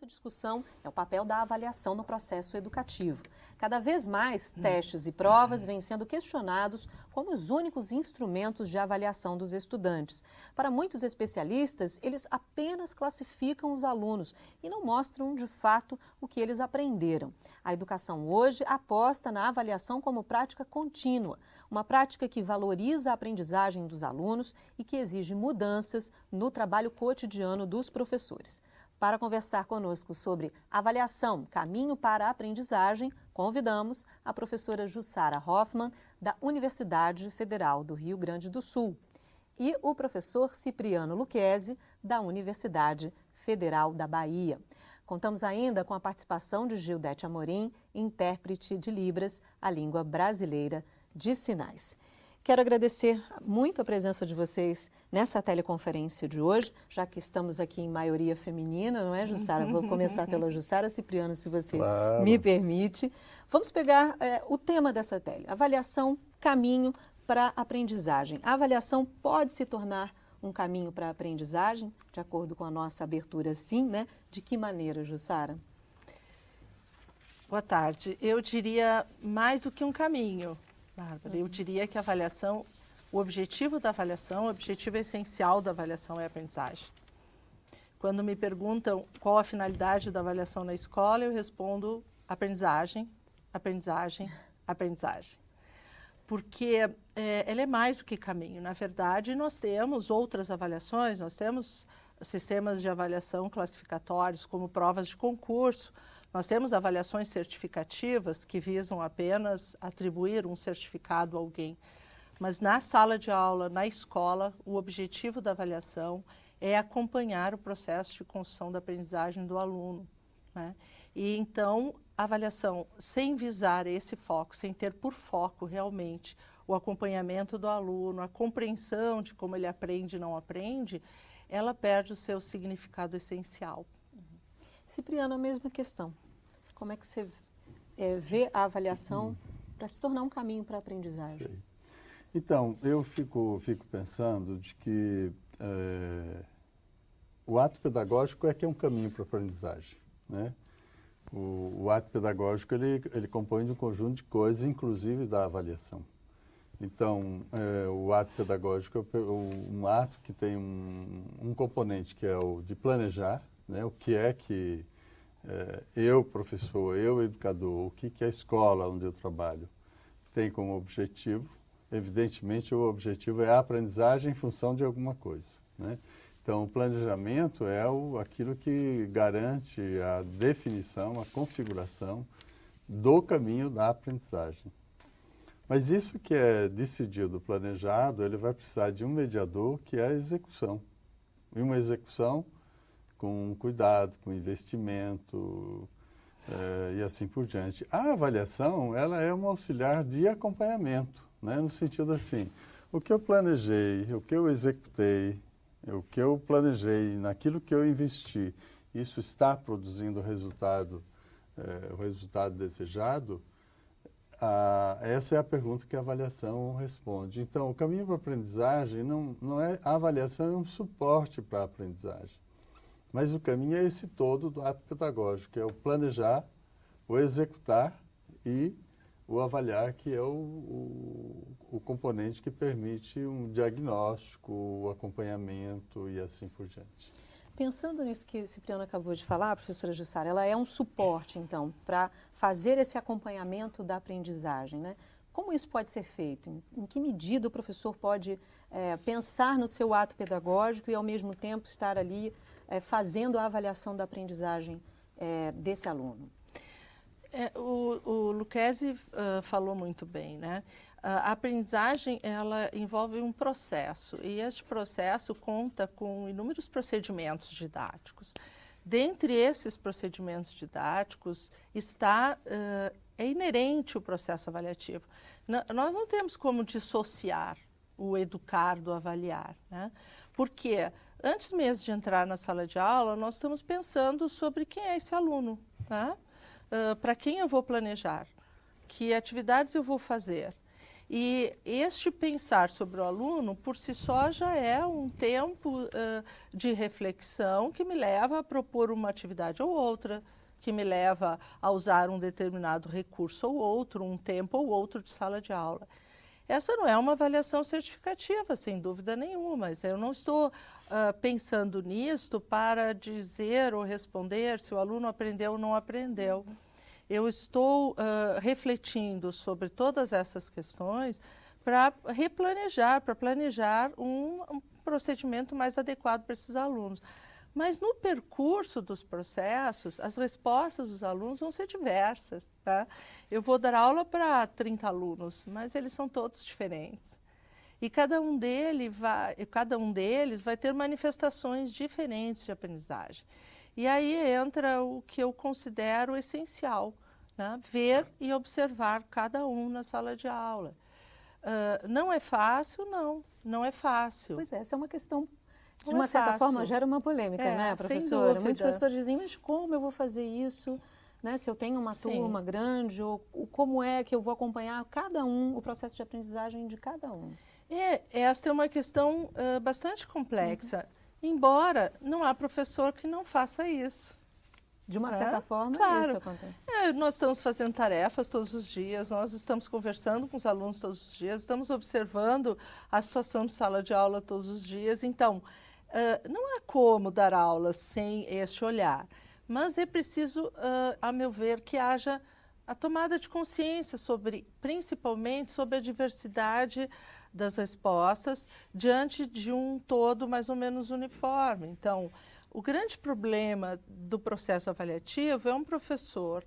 nossa discussão é o papel da avaliação no processo educativo. Cada vez mais, testes e provas vêm sendo questionados como os únicos instrumentos de avaliação dos estudantes. Para muitos especialistas, eles apenas classificam os alunos e não mostram, de fato, o que eles aprenderam. A educação hoje aposta na avaliação como prática contínua, uma prática que valoriza a aprendizagem dos alunos e que exige mudanças no trabalho cotidiano dos professores. Para conversar conosco sobre avaliação, caminho para a aprendizagem, convidamos a professora Jussara Hoffmann, da Universidade Federal do Rio Grande do Sul, e o professor Cipriano Lucchesi, da Universidade Federal da Bahia. Contamos ainda com a participação de Gildete Amorim, intérprete de Libras, a língua brasileira de sinais. Quero agradecer muito a presença de vocês nessa teleconferência de hoje, já que estamos aqui em maioria feminina, não é, Jussara? Vou começar pela Jussara. Cipriano, se você me permite. Vamos pegar o tema dessa tele, avaliação, caminho para a aprendizagem. A avaliação pode se tornar um caminho para a aprendizagem, de acordo com a nossa abertura, sim, né? De que maneira, Jussara? Boa tarde. Eu diria mais do que um caminho, Bárbara. Eu diria que a avaliação, o objetivo da avaliação, o objetivo essencial da avaliação é a aprendizagem. Quando me perguntam qual a finalidade da avaliação na escola, eu respondo aprendizagem, aprendizagem, aprendizagem. Porque ela é mais do que caminho. Na verdade, nós temos outras avaliações, nós temos sistemas de avaliação classificatórios, como provas de concurso, nós temos avaliações certificativas que visam apenas atribuir um certificado a alguém. Mas na sala de aula, na escola, o objetivo da avaliação é acompanhar o processo de construção da aprendizagem do aluno, né? E então, a avaliação sem visar esse foco, sem ter por foco realmente o acompanhamento do aluno, a compreensão de como ele aprende e não aprende, ela perde o seu significado essencial. Cipriano, a mesma questão. Como é que você vê a avaliação para se tornar um caminho para a aprendizagem? Sei. Então, eu fico pensando de que o ato pedagógico é que é um caminho para a aprendizagem, né? O ato pedagógico, ele compõe de um conjunto de coisas, inclusive da avaliação. Então, o ato pedagógico é um ato que tem um componente que é o de planejar, né? O que é que eu, professor, eu, educador, o que a escola onde eu trabalho tem como objetivo. Evidentemente, o objetivo é a aprendizagem em função de alguma coisa, né? Então, o planejamento é aquilo que garante a definição, a configuração do caminho da aprendizagem. Mas isso que é decidido, planejado, ele vai precisar de um mediador, que é a execução. E uma execução com cuidado, com investimento e assim por diante. A avaliação, ela é um auxiliar de acompanhamento, né? No sentido assim, o que eu planejei, o que eu executei, o que eu planejei, naquilo que eu investi, isso está produzindo o resultado desejado? Essa é a pergunta que a avaliação responde. Então, o caminho para a aprendizagem não é a avaliação, é um suporte para a aprendizagem. Mas o caminho é esse todo do ato pedagógico, que é o planejar, o executar e o avaliar, que é o componente que permite um diagnóstico, o acompanhamento e assim por diante. Pensando nisso que o Cipriano acabou de falar, professora Jussara, ela é um suporte, então, para fazer esse acompanhamento da aprendizagem, né? Como isso pode ser feito? Em que medida o professor pode pensar no seu ato pedagógico e, ao mesmo tempo, estar ali fazendo a avaliação da aprendizagem desse aluno? O Lucchesi falou muito bem, né? A aprendizagem, ela envolve um processo, e este processo conta com inúmeros procedimentos didáticos. Dentre esses procedimentos didáticos é inerente o processo avaliativo. Nós não temos como dissociar o educar do avaliar, né? Porque antes mesmo de entrar na sala de aula, nós estamos pensando sobre quem é esse aluno, né? Para quem eu vou planejar, que atividades eu vou fazer. E este pensar sobre o aluno, por si só, já é um tempo de reflexão que me leva a propor uma atividade ou outra, que me leva a usar um determinado recurso ou outro, um tempo ou outro de sala de aula. Essa não é uma avaliação certificativa, sem dúvida nenhuma, mas eu não estou pensando nisto para dizer ou responder se o aluno aprendeu ou não aprendeu. Eu estou refletindo sobre todas essas questões para replanejar, para planejar um procedimento mais adequado para esses alunos. Mas no percurso dos processos, as respostas dos alunos vão ser diversas. Tá? Eu vou dar aula para 30 alunos, mas eles são todos diferentes. E cada um deles vai ter manifestações diferentes de aprendizagem. E aí entra o que eu considero essencial, né? Ver e observar cada um na sala de aula. Não é fácil? Não é fácil. Pois é, essa é uma questão, de Não uma é certa fácil. forma, gera uma polêmica, né, Sem professora? dúvida. Muitos professores dizem, mas como eu vou fazer isso? Né, se eu tenho uma Sim. turma grande, ou como é que eu vou acompanhar cada um, o processo de aprendizagem de cada um? Esta é uma questão bastante complexa, embora não há professor que não faça isso. De uma certa forma, claro. isso acontece. Nós estamos fazendo tarefas todos os dias, nós estamos conversando com os alunos todos os dias, estamos observando a situação de sala de aula todos os dias. Então, não há como dar aula sem este olhar, mas é preciso, a meu ver, que haja a tomada de consciência principalmente sobre a diversidade das respostas diante de um todo mais ou menos uniforme. Então, o grande problema do processo avaliativo é um professor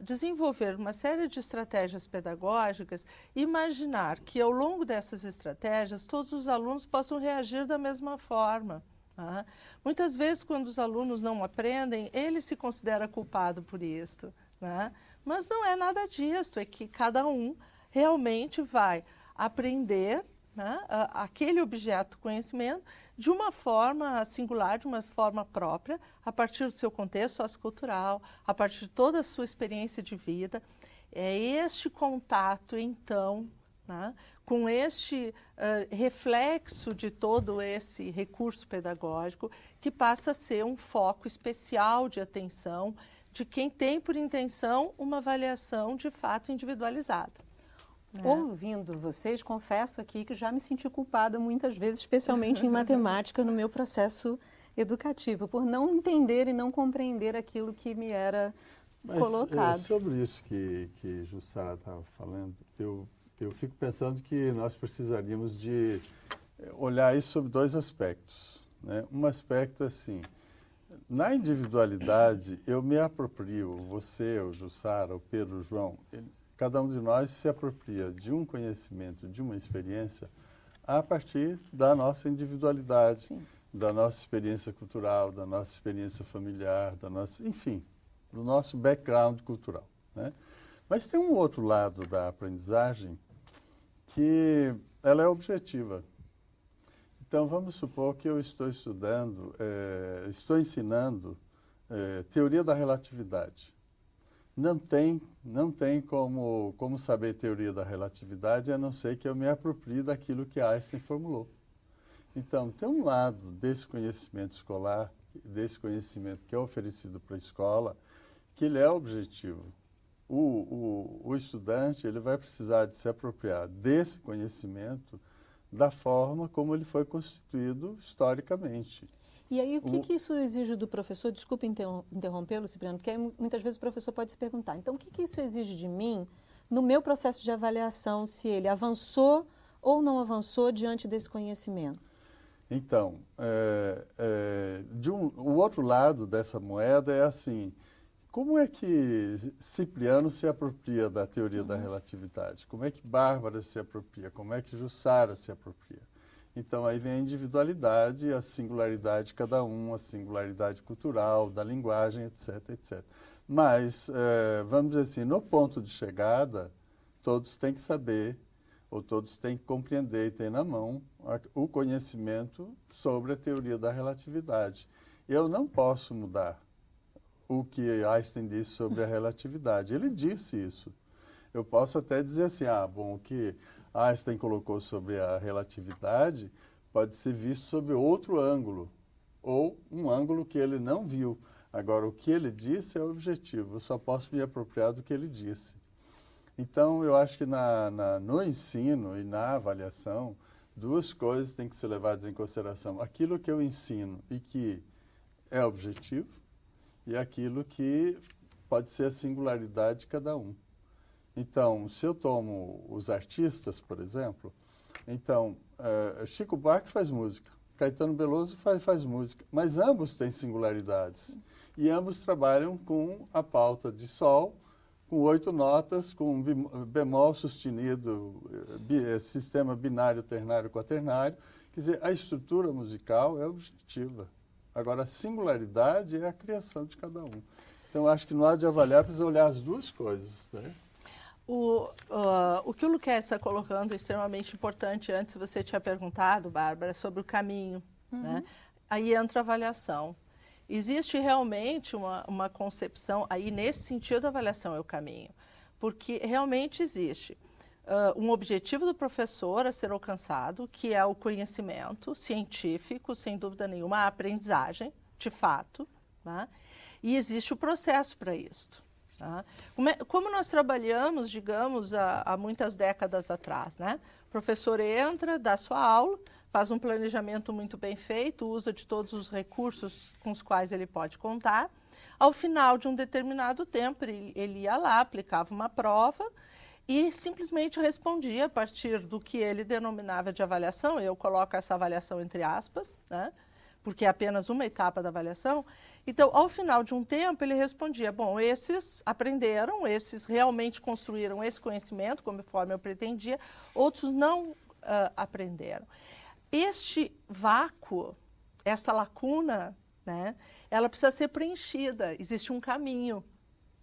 desenvolver uma série de estratégias pedagógicas e imaginar que, ao longo dessas estratégias, todos os alunos possam reagir da mesma forma. Tá? Muitas vezes, quando os alunos não aprendem, ele se considera culpado por isso. Né? Mas não é nada disso, é que cada um realmente vai aprender, né, aquele objeto conhecimento de uma forma singular, de uma forma própria, a partir do seu contexto sociocultural, a partir de toda a sua experiência de vida. É este contato, então, né, com este reflexo de todo esse recurso pedagógico que passa a ser um foco especial de atenção de quem tem por intenção uma avaliação de fato individualizada. Ouvindo vocês, confesso aqui que já me senti culpada muitas vezes, especialmente em matemática, no meu processo educativo, por não entender e não compreender aquilo que me era colocado. Sobre isso que Jussara estava falando, eu fico pensando que nós precisaríamos de olhar isso sob dois aspectos. Né? Um aspecto assim, na individualidade, eu me aproprio, você, o Jussara, o Pedro, o João, cada um de nós se apropria de um conhecimento, de uma experiência, a partir da nossa individualidade, Sim. da nossa experiência cultural, da nossa experiência familiar, enfim, do nosso background cultural. Né? Mas tem um outro lado da aprendizagem que ela é objetiva. Então, vamos supor que eu estou estudando, estou ensinando teoria da relatividade. Não tem como saber teoria da relatividade, a não ser que eu me aproprie daquilo que Einstein formulou. Então, tem um lado desse conhecimento escolar, desse conhecimento que é oferecido para a escola, que ele é objetivo. O estudante ele vai precisar de se apropriar desse conhecimento da forma como ele foi constituído historicamente. E aí, o que isso exige do professor? Desculpe interrompê-lo, Cipriano, porque aí, muitas vezes o professor pode se perguntar, então, o que isso exige de mim no meu processo de avaliação, se ele avançou ou não avançou diante desse conhecimento? Então, o outro lado dessa moeda é assim, como é que Cipriano se apropria da teoria da relatividade? Como é que Bárbara se apropria? Como é que Jussara se apropria? Então, aí vem a individualidade, a singularidade de cada um, a singularidade cultural, da linguagem, etc, etc. Mas, vamos dizer assim, no ponto de chegada, todos têm que saber, ou todos têm que compreender e ter na mão o conhecimento sobre a teoria da relatividade. Eu não posso mudar o que Einstein disse sobre a relatividade. Ele disse isso. Eu posso até dizer assim, bom, o que Einstein colocou sobre a relatividade pode ser visto sob outro ângulo, ou um ângulo que ele não viu. Agora, o que ele disse é objetivo, eu só posso me apropriar do que ele disse. Então, eu acho que no ensino e na avaliação, duas coisas têm que ser levadas em consideração. Aquilo que eu ensino e que é objetivo, e aquilo que pode ser a singularidade de cada um. Então, se eu tomo os artistas, por exemplo, então, Chico Buarque faz música, Caetano Veloso faz música, mas ambos têm singularidades. E ambos trabalham com a pauta de sol, com 8 notas, com bemol sustenido, sistema binário, ternário, quaternário. Quer dizer, a estrutura musical é objetiva. Agora, a singularidade é a criação de cada um. Então, acho que no hora de avaliar, precisa olhar as duas coisas, né? O que o Luquez está colocando é extremamente importante. Antes você tinha perguntado, Bárbara, sobre o caminho. Né? Aí entra a avaliação. Existe realmente uma concepção, aí nesse sentido a avaliação é o caminho, porque realmente existe um objetivo do professor a ser alcançado, que é o conhecimento científico, sem dúvida nenhuma, a aprendizagem, de fato, né? E existe o processo para isso. Tá? Como nós trabalhamos, digamos, há muitas décadas atrás, né? O professor entra, dá sua aula, faz um planejamento muito bem feito, usa de todos os recursos com os quais ele pode contar. Ao final de um determinado tempo, ele ia lá, aplicava uma prova e simplesmente respondia a partir do que ele denominava de avaliação. Eu coloco essa avaliação entre aspas, né? Porque é apenas uma etapa da avaliação. Então, ao final de um tempo, ele respondia, bom, esses aprenderam, esses realmente construíram esse conhecimento, conforme eu pretendia, outros não aprenderam. Este vácuo, esta lacuna, né, ela precisa ser preenchida, existe um caminho.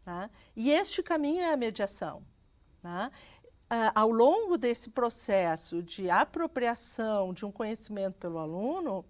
Né? E este caminho é a mediação. Né? Ao longo desse processo de apropriação de um conhecimento pelo aluno,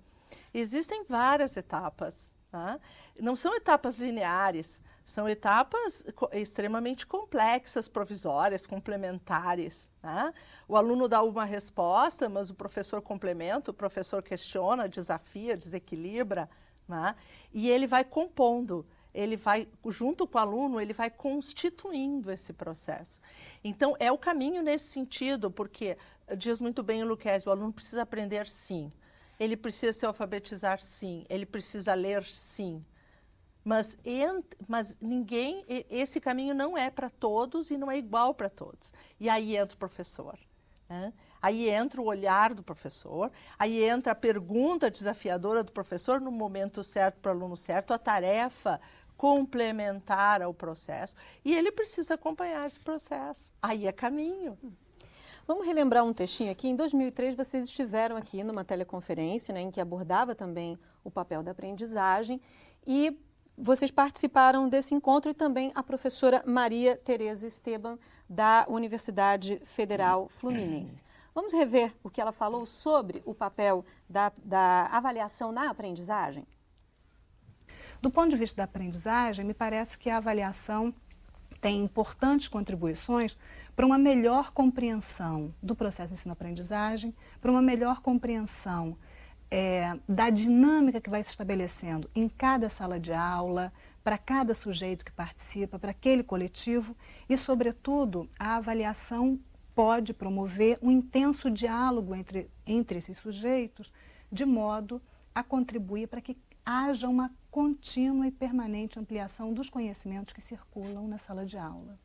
existem várias etapas. Tá? Não são etapas lineares, são etapas extremamente complexas, provisórias, complementares. Tá? O aluno dá uma resposta, mas o professor complementa, o professor questiona, desafia, desequilibra, tá? E ele vai compondo. Ele vai, junto com o aluno, ele vai constituindo esse processo. Então, é o caminho nesse sentido, porque diz muito bem o Luquez, o aluno precisa aprender sim, ele precisa se alfabetizar sim, ele precisa ler sim. Mas ninguém, esse caminho não é para todos e não é igual para todos. E aí entra o professor. Né? Aí entra o olhar do professor, aí entra a pergunta desafiadora do professor no momento certo para o aluno certo, a tarefa complementar ao processo, e ele precisa acompanhar esse processo. Aí é caminho. Vamos relembrar um textinho aqui. Em 2003, vocês estiveram aqui numa teleconferência, né, em que abordava também o papel da aprendizagem, e vocês participaram desse encontro e também a professora Maria Tereza Esteban, da Universidade Federal Fluminense. Vamos rever o que ela falou sobre o papel da avaliação na aprendizagem? Do ponto de vista da aprendizagem, me parece que a avaliação tem importantes contribuições para uma melhor compreensão do processo de ensino-aprendizagem, para uma melhor compreensão da dinâmica que vai se estabelecendo em cada sala de aula, para cada sujeito que participa, para aquele coletivo e, sobretudo, a avaliação pode promover um intenso diálogo entre esses sujeitos, de modo a contribuir para que haja uma contínua e permanente ampliação dos conhecimentos que circulam na sala de aula.